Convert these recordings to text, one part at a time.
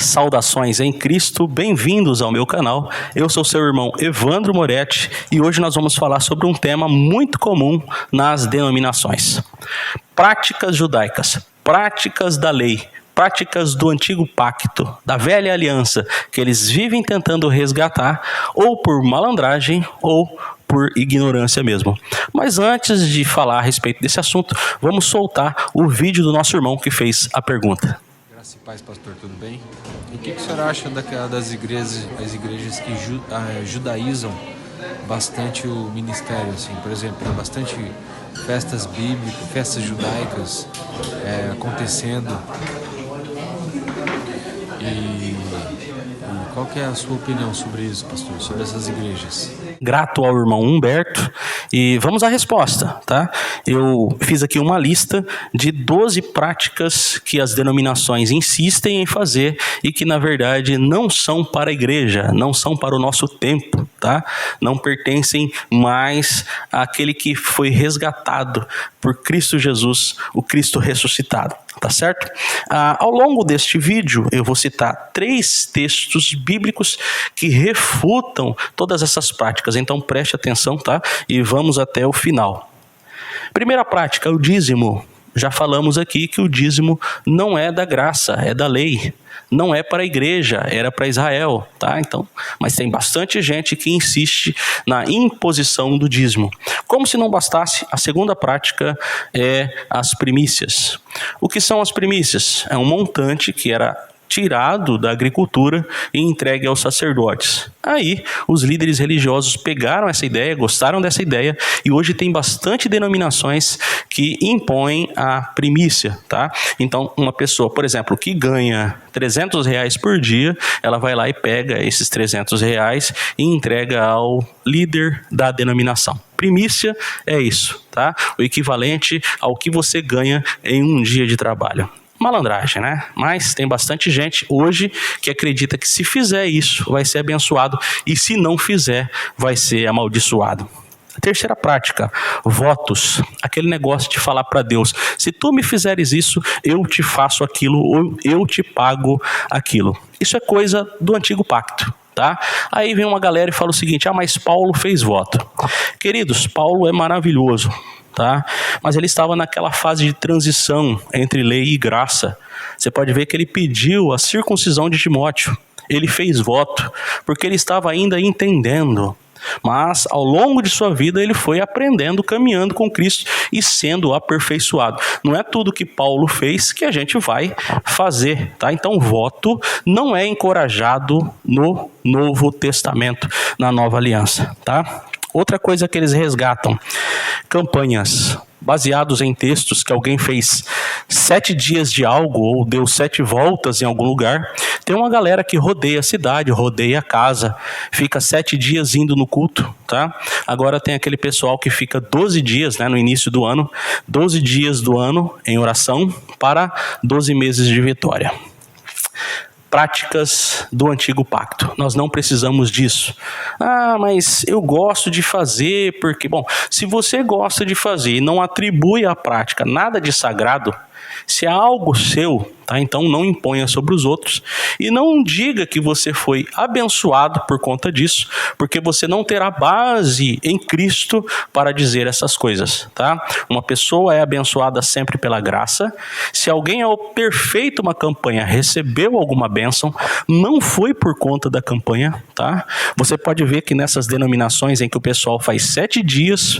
Saudações em Cristo, bem-vindos ao meu canal. Eu sou seu irmão Evandro Moretti e hoje nós vamos falar sobre um tema muito comum nas denominações. Práticas judaicas, práticas da lei, práticas do antigo pacto, da velha aliança, que eles vivem tentando resgatar, ou por malandragem, ou por ignorância mesmo. Mas antes de falar a respeito desse assunto, vamos soltar o vídeo do nosso irmão que fez a pergunta. Graças e paz, pastor, tudo bem? E o que o senhor acha das igrejas, as igrejas que judaizam bastante o ministério, assim, por exemplo, tem bastante festas bíblicas, festas judaicas acontecendo. E qual que é a sua opinião sobre isso, pastor, sobre essas igrejas? Grato ao irmão Humberto e vamos à resposta, tá? Eu fiz aqui uma lista de 12 práticas que as denominações insistem em fazer e que na verdade não são para a igreja, não são para o nosso tempo, tá? Não pertencem mais àquele que foi resgatado por Cristo Jesus, o Cristo ressuscitado, tá certo? Ao longo deste vídeo eu vou citar 3 textos bíblicos que refutam todas essas práticas, então preste atenção, tá? E vamos até o final. Primeira prática, o dízimo. Já falamos aqui que o dízimo não é da graça, é da lei. Não é para a igreja, era para Israel, tá? Então, mas tem bastante gente que insiste na imposição do dízimo. Como se não bastasse, a segunda prática é as primícias. O que são as primícias? É um montante que era tirado da agricultura e entregue aos sacerdotes. Aí, os líderes religiosos pegaram essa ideia, gostaram dessa ideia, e hoje tem bastante denominações que impõem a primícia, tá? Então, uma pessoa, por exemplo, que ganha R$300 por dia, ela vai lá e pega esses R$300 e entrega ao líder da denominação. Primícia é isso, tá? O equivalente ao que você ganha em um dia de trabalho. Malandragem, né? Mas tem bastante gente hoje que acredita que se fizer isso vai ser abençoado e se não fizer vai ser amaldiçoado. A terceira prática, votos, aquele negócio de falar para Deus, se tu me fizeres isso, eu te faço aquilo ou eu te pago aquilo. Isso é coisa do antigo pacto. Tá? Aí vem uma galera e fala o seguinte, mas Paulo fez voto. Queridos, Paulo é maravilhoso, tá? Mas ele estava naquela fase de transição entre lei e graça. Você pode ver que ele pediu a circuncisão de Timóteo. Ele fez voto, porque ele estava ainda entendendo. Mas ao longo de sua vida ele foi aprendendo, caminhando com Cristo e sendo aperfeiçoado. Não é tudo que Paulo fez que a gente vai fazer, tá? Então voto não é encorajado no Novo Testamento, na Nova Aliança, tá? Outra coisa que eles resgatam, campanhas baseados em textos que alguém fez 7 dias de algo ou deu 7 voltas em algum lugar. Tem uma galera que rodeia a cidade, rodeia a casa, fica 7 dias indo no culto, tá? Agora tem aquele pessoal que fica 12 dias, né, no início do ano, 12 dias do ano em oração para 12 meses de vitória. Práticas do antigo pacto. Nós não precisamos disso. Mas eu gosto de fazer porque... Bom, se você gosta de fazer e não atribui à prática nada de sagrado, se é algo seu, tá? Então não imponha sobre os outros e não diga que você foi abençoado por conta disso, porque você não terá base em Cristo para dizer essas coisas, tá? Uma pessoa é abençoada sempre pela graça. Se alguém ao ter feito uma campanha recebeu alguma bênção, não foi por conta da campanha, tá? Você pode ver que nessas denominações em que o pessoal faz 7 dias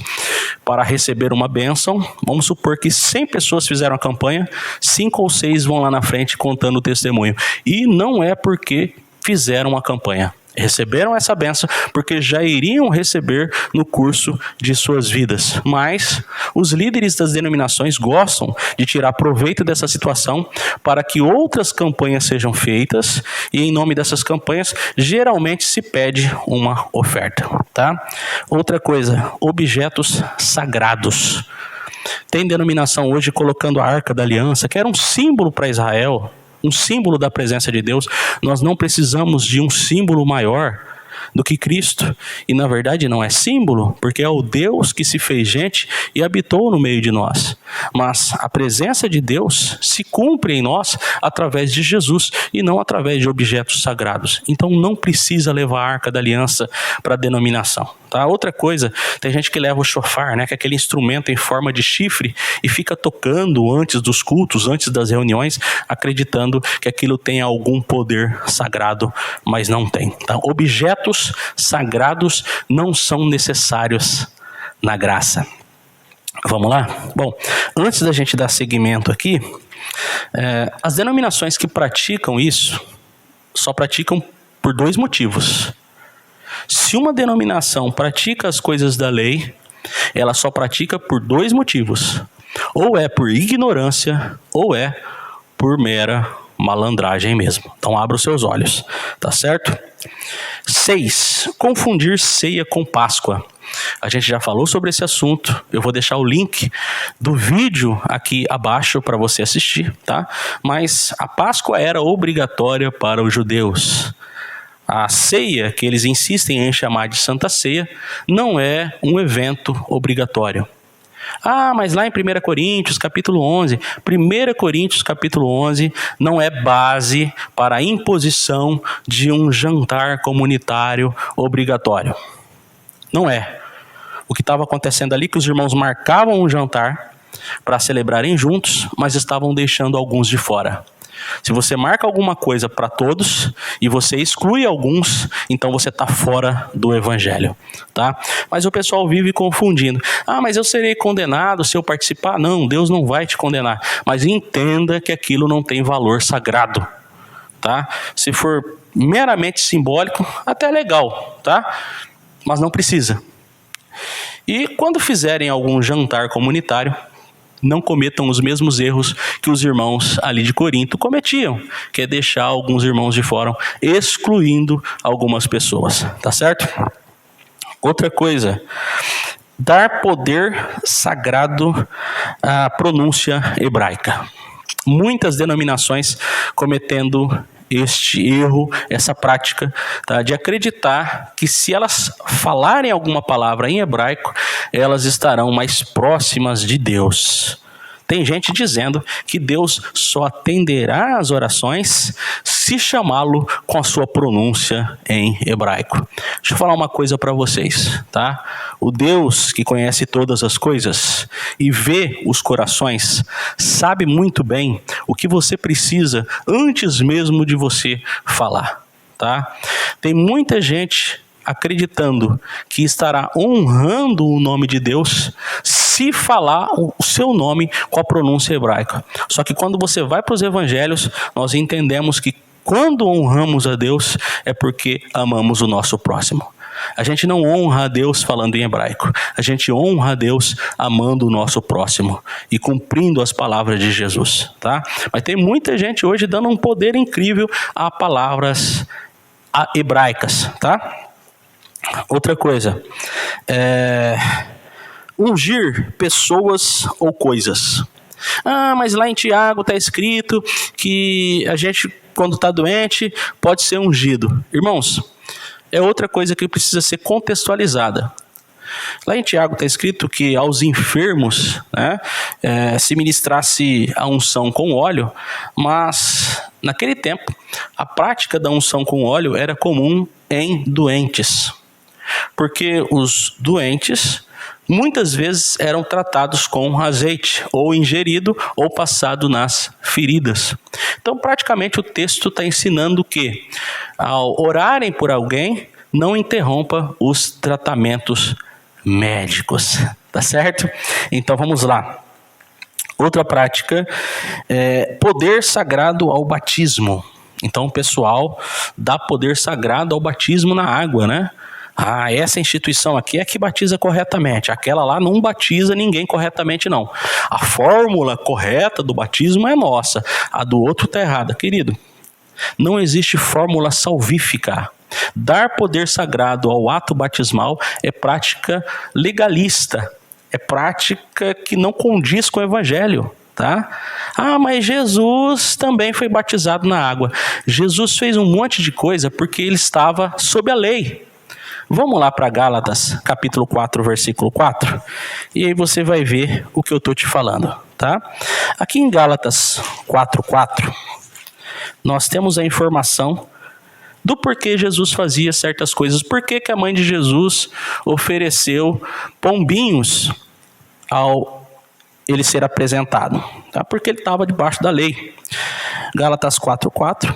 para receber uma bênção, vamos supor que 100 pessoas fizeram a campanha, 5 ou 6 vão lá na frente contando o testemunho. E não é porque fizeram a campanha. Receberam essa bênção porque já iriam receber no curso de suas vidas. Mas os líderes das denominações gostam de tirar proveito dessa situação para que outras campanhas sejam feitas e em nome dessas campanhas geralmente se pede uma oferta, tá? Outra coisa, objetos sagrados. Tem denominação hoje colocando a Arca da Aliança, que era um símbolo para Israel, um símbolo da presença de Deus. Nós não precisamos de um símbolo maior do que Cristo. E na verdade não é símbolo, porque é o Deus que se fez gente e habitou no meio de nós. Mas a presença de Deus se cumpre em nós através de Jesus e não através de objetos sagrados. Então não precisa levar a Arca da Aliança para a denominação. Tá? Outra coisa, tem gente que leva o shofar, né, que é aquele instrumento em forma de chifre, e fica tocando antes dos cultos, antes das reuniões, acreditando que aquilo tem algum poder sagrado, mas não tem. Tá? Objetos sagrados não são necessários na graça. Vamos lá? Bom, antes da gente dar seguimento aqui, as denominações que praticam isso, só praticam por dois motivos. Se uma denominação pratica as coisas da lei, ela só pratica por dois motivos. Ou é por ignorância, ou é por mera malandragem mesmo. Então abra os seus olhos, tá certo? 6. Confundir ceia com Páscoa. A gente já falou sobre esse assunto. Eu vou deixar o link do vídeo aqui abaixo para você assistir, tá? Mas a Páscoa era obrigatória para os judeus. A ceia, que eles insistem em chamar de Santa Ceia, não é um evento obrigatório. Ah, mas lá em 1 Coríntios, capítulo 11, 1 Coríntios, capítulo 11, não é base para a imposição de um jantar comunitário obrigatório. Não é. O que estava acontecendo ali é que os irmãos marcavam um jantar para celebrarem juntos, mas estavam deixando alguns de fora. Se você marca alguma coisa para todos e você exclui alguns, então você está fora do evangelho, tá? Mas o pessoal vive confundindo. Ah, mas eu serei condenado se eu participar? Não, Deus não vai te condenar. Mas entenda que aquilo não tem valor sagrado, tá? Se for meramente simbólico, até é legal, tá? Mas não precisa. E quando fizerem algum jantar comunitário, não cometam os mesmos erros que os irmãos ali de Corinto cometiam, que é deixar alguns irmãos de fora, excluindo algumas pessoas, tá certo? Outra coisa, dar poder sagrado à pronúncia hebraica. Muitas denominações cometendo este erro, essa prática, tá, de acreditar que se elas falarem alguma palavra em hebraico, elas estarão mais próximas de Deus. Tem gente dizendo que Deus só atenderá às orações se chamá-lo com a sua pronúncia em hebraico. Deixa eu falar uma coisa para vocês, tá? O Deus que conhece todas as coisas e vê os corações, sabe muito bem o que você precisa antes mesmo de você falar, tá? Tem muita gente acreditando que estará honrando o nome de Deus se falar o seu nome com a pronúncia hebraica. Só que quando você vai para os evangelhos, nós entendemos que quando honramos a Deus é porque amamos o nosso próximo. A gente não honra a Deus falando em hebraico. A gente honra a Deus amando o nosso próximo e cumprindo as palavras de Jesus, tá? Mas tem muita gente hoje dando um poder incrível a palavras hebraicas, tá? Outra coisa, ungir pessoas ou coisas. Ah, mas lá em Tiago está escrito que a gente, quando está doente, pode ser ungido. Irmãos, é outra coisa que precisa ser contextualizada. Lá em Tiago está escrito que aos enfermos, né, se ministrasse a unção com óleo, mas naquele tempo a prática da unção com óleo era comum em doentes. Porque os doentes muitas vezes eram tratados com azeite, ou ingerido, ou passado nas feridas. Então, praticamente, o texto está ensinando que, ao orarem por alguém, não interrompa os tratamentos médicos. Tá certo? Então, vamos lá. Outra prática é poder sagrado ao batismo. Então, o pessoal dá poder sagrado ao batismo na água, né? Ah, essa instituição aqui é que batiza corretamente. Aquela lá não batiza ninguém corretamente, não. A fórmula correta do batismo é nossa. A do outro está errada. Querido, não existe fórmula salvífica. Dar poder sagrado ao ato batismal é prática legalista. É prática que não condiz com o evangelho. Tá? Ah, mas Jesus também foi batizado na água. Jesus fez um monte de coisa porque ele estava sob a lei. Vamos lá para Gálatas, capítulo 4, versículo 4, e aí você vai ver o que eu estou te falando, tá? Aqui em Gálatas 4:4, nós temos a informação do porquê Jesus fazia certas coisas, por que a mãe de Jesus ofereceu pombinhos ao ele ser apresentado, tá? Porque ele estava debaixo da lei. Gálatas 4:4,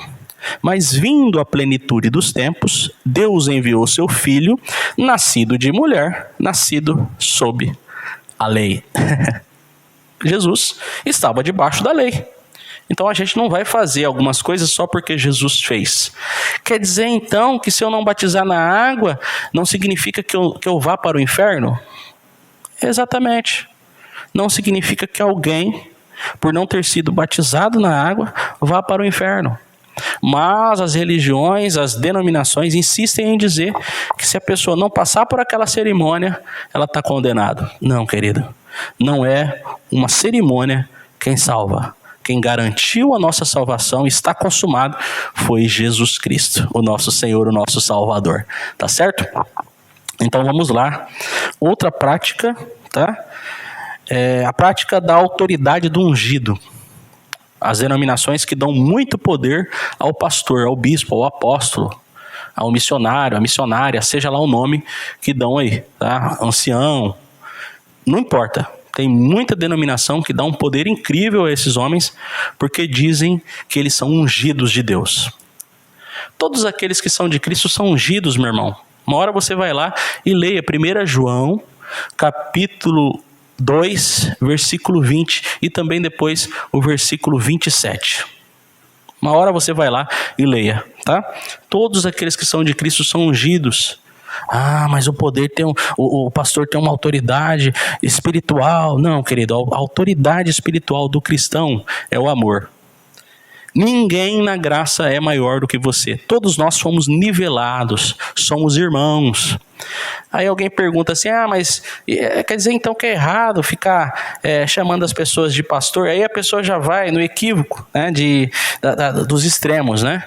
mas vindo a plenitude dos tempos, Deus enviou seu filho, nascido de mulher, nascido sob a lei. Jesus estava debaixo da lei. Então a gente não vai fazer algumas coisas só porque Jesus fez. Quer dizer então que se eu não batizar na água, não significa que eu vá para o inferno? Exatamente. Não significa que alguém, por não ter sido batizado na água, vá para o inferno. Mas as religiões, as denominações insistem em dizer que se a pessoa não passar por aquela cerimônia, ela está condenada. Não, querido. Não é uma cerimônia quem salva. Quem garantiu a nossa salvação, está consumado, foi Jesus Cristo, o nosso Senhor, o nosso Salvador. Tá certo? Então vamos lá. Outra prática, tá? É a prática da autoridade do ungido. As denominações que dão muito poder ao pastor, ao bispo, ao apóstolo, ao missionário, à missionária, seja lá o nome que dão aí, tá? Ancião, não importa. Tem muita denominação que dá um poder incrível a esses homens, porque dizem que eles são ungidos de Deus. Todos aqueles que são de Cristo são ungidos, meu irmão. Uma hora você vai lá e leia 1 João, capítulo 2, versículo 20, e também depois o versículo 27. Uma hora você vai lá e leia, tá? Todos aqueles que são de Cristo são ungidos. Ah, mas o poder tem o pastor tem uma autoridade espiritual. Não, querido, a autoridade espiritual do cristão é o amor. Ninguém na graça é maior do que você. Todos nós somos nivelados, somos irmãos. Aí alguém pergunta assim, mas quer dizer então que é errado ficar chamando as pessoas de pastor? Aí a pessoa já vai no equívoco, né, dos extremos, né?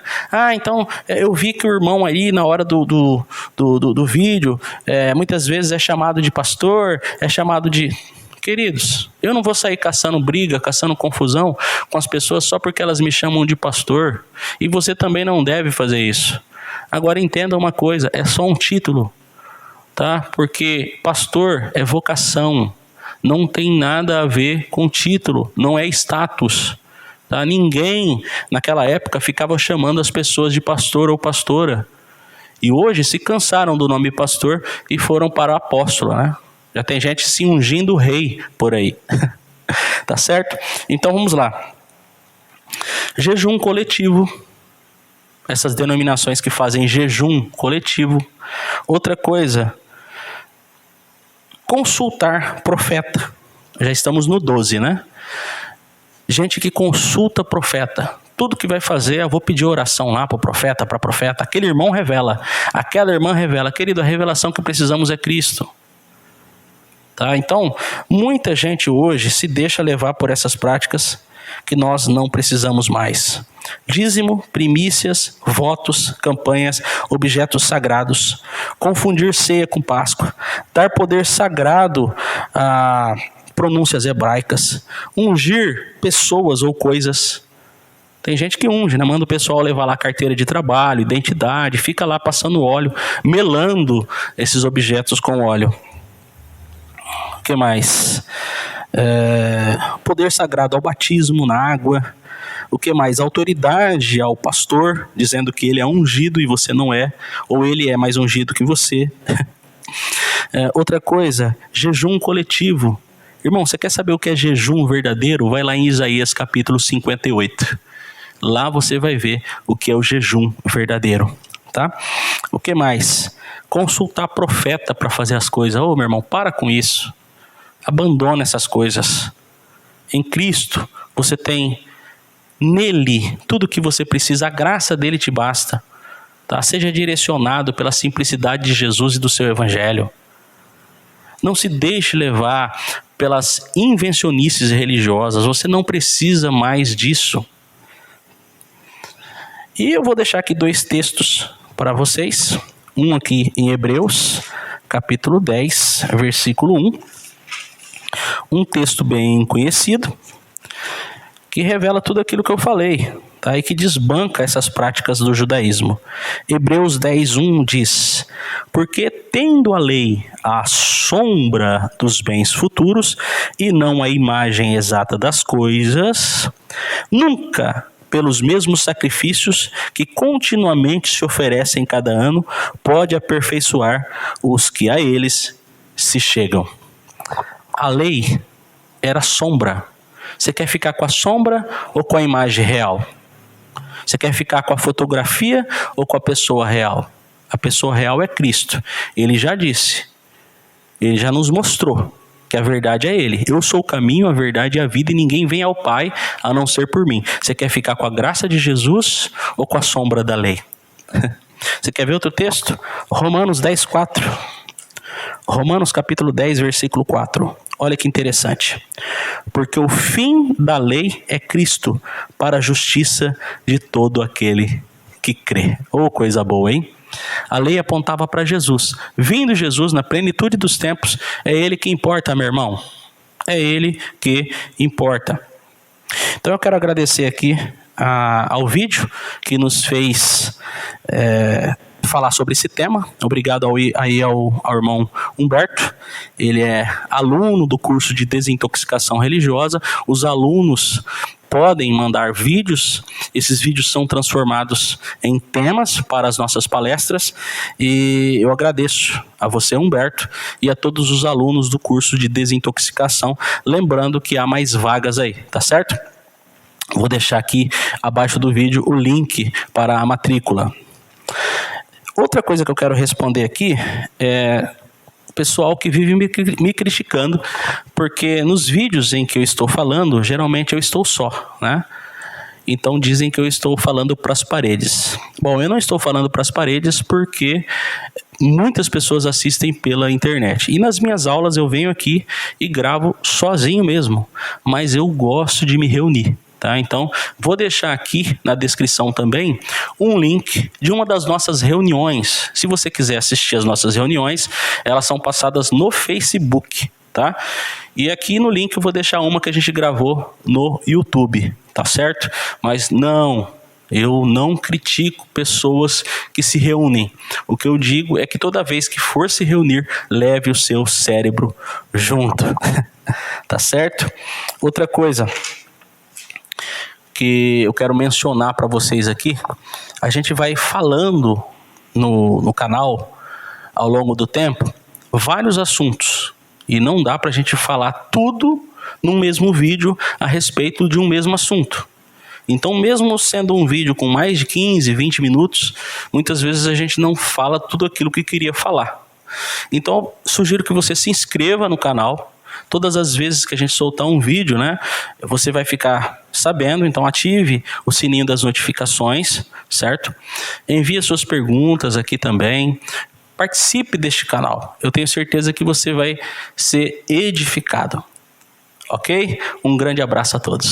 Então eu vi que o irmão aí na hora do vídeo, muitas vezes é chamado de pastor, é chamado de... Queridos, eu não vou sair caçando briga, caçando confusão com as pessoas só porque elas me chamam de pastor. E você também não deve fazer isso. Agora entenda uma coisa, é só um título, tá? Porque pastor é vocação, não tem nada a ver com título, não é status. Tá? Ninguém naquela época ficava chamando as pessoas de pastor ou pastora. E hoje se cansaram do nome pastor e foram para o apóstolo, né? Já tem gente se ungindo rei por aí. Tá certo? Então vamos lá. Jejum coletivo. Essas denominações que fazem jejum coletivo. Outra coisa. Consultar profeta. Já estamos no 12, né? Gente que consulta profeta. Tudo que vai fazer, eu vou pedir oração lá para o profeta, para a profeta. Aquele irmão revela. Aquela irmã revela. Querido, a revelação que precisamos é Cristo. Tá? Então, muita gente hoje se deixa levar por essas práticas que nós não precisamos mais. Dízimo, primícias, votos, campanhas, objetos sagrados, confundir ceia com Páscoa, dar poder sagrado a pronúncias hebraicas, ungir pessoas ou coisas. Tem gente que unge, né? Manda o pessoal levar lá carteira de trabalho, identidade, fica lá passando óleo, melando esses objetos com óleo. O que mais? Poder sagrado ao batismo na água. O que mais? Autoridade ao pastor, dizendo que ele é ungido e você não é, ou ele é mais ungido que você. Outra coisa, jejum coletivo. Irmão, você quer saber o que é jejum verdadeiro? Vai lá em Isaías capítulo 58. Lá você vai ver o que é o jejum verdadeiro. Tá? O que mais? Consultar profeta para fazer as coisas. Meu irmão, para com isso. Abandona essas coisas. Em Cristo, você tem nele tudo o que você precisa. A graça dele te basta. Tá? Seja direcionado pela simplicidade de Jesus e do seu evangelho. Não se deixe levar pelas invencionices religiosas. Você não precisa mais disso. E eu vou deixar aqui 2 textos para vocês. um aqui em Hebreus, capítulo 10, versículo 1. Um texto bem conhecido, que revela tudo aquilo que eu falei, tá? E que desbanca essas práticas do judaísmo. Hebreus 10:1 diz: porque tendo a lei a sombra dos bens futuros e não a imagem exata das coisas, nunca pelos mesmos sacrifícios que continuamente se oferecem cada ano, pode aperfeiçoar os que a eles se chegam. A lei era sombra. Você quer ficar com a sombra ou com a imagem real? Você quer ficar com a fotografia ou com a pessoa real? A pessoa real é Cristo. Ele já disse, ele já nos mostrou que a verdade é ele. Eu sou o caminho, a verdade e a vida, e ninguém vem ao Pai a não ser por mim. Você quer ficar com a graça de Jesus ou com a sombra da lei? Você quer ver outro texto? Romanos 10:4. Romanos capítulo 10, versículo 4. Olha que interessante. Porque o fim da lei é Cristo, para a justiça de todo aquele que crê. Oh, coisa boa, hein? A lei apontava para Jesus. Vindo Jesus na plenitude dos tempos, é ele que importa, meu irmão. É ele que importa. Então eu quero agradecer aqui ao vídeo que nos fez falar sobre esse tema. Obrigado ao irmão Humberto. Ele é aluno do curso de desintoxicação religiosa. Os alunos podem mandar vídeos, esses vídeos são transformados em temas para as nossas palestras, e eu agradeço a você, Humberto, e a todos os alunos do curso de desintoxicação, lembrando que há mais vagas aí, tá certo? Vou deixar aqui abaixo do vídeo o link para a matrícula. Outra coisa que eu quero responder aqui é pessoal que vive me criticando, porque nos vídeos em que eu estou falando, geralmente eu estou só, né? Então dizem que eu estou falando para as paredes. Bom, eu não estou falando para as paredes porque muitas pessoas assistem pela internet. E nas minhas aulas eu venho aqui e gravo sozinho mesmo, mas eu gosto de me reunir. Tá? Então, vou deixar aqui na descrição também um link de uma das nossas reuniões. Se você quiser assistir as nossas reuniões, elas são passadas no Facebook, tá? E aqui no link eu vou deixar uma que a gente gravou no YouTube, tá certo? Mas não, eu não critico pessoas que se reúnem. O que eu digo é que toda vez que for se reunir, leve o seu cérebro junto, tá certo? Outra coisa que eu quero mencionar para vocês aqui, a gente vai falando no canal ao longo do tempo vários assuntos, e não dá para a gente falar tudo num mesmo vídeo a respeito de um mesmo assunto. Então, mesmo sendo um vídeo com mais de 15, 20 minutos, muitas vezes a gente não fala tudo aquilo que queria falar. Então, sugiro que você se inscreva no canal. Todas as vezes que a gente soltar um vídeo, né, você vai ficar sabendo. Então ative o sininho das notificações, certo? Envie suas perguntas aqui também. Participe deste canal. Eu tenho certeza que você vai ser edificado. Ok? Um grande abraço a todos.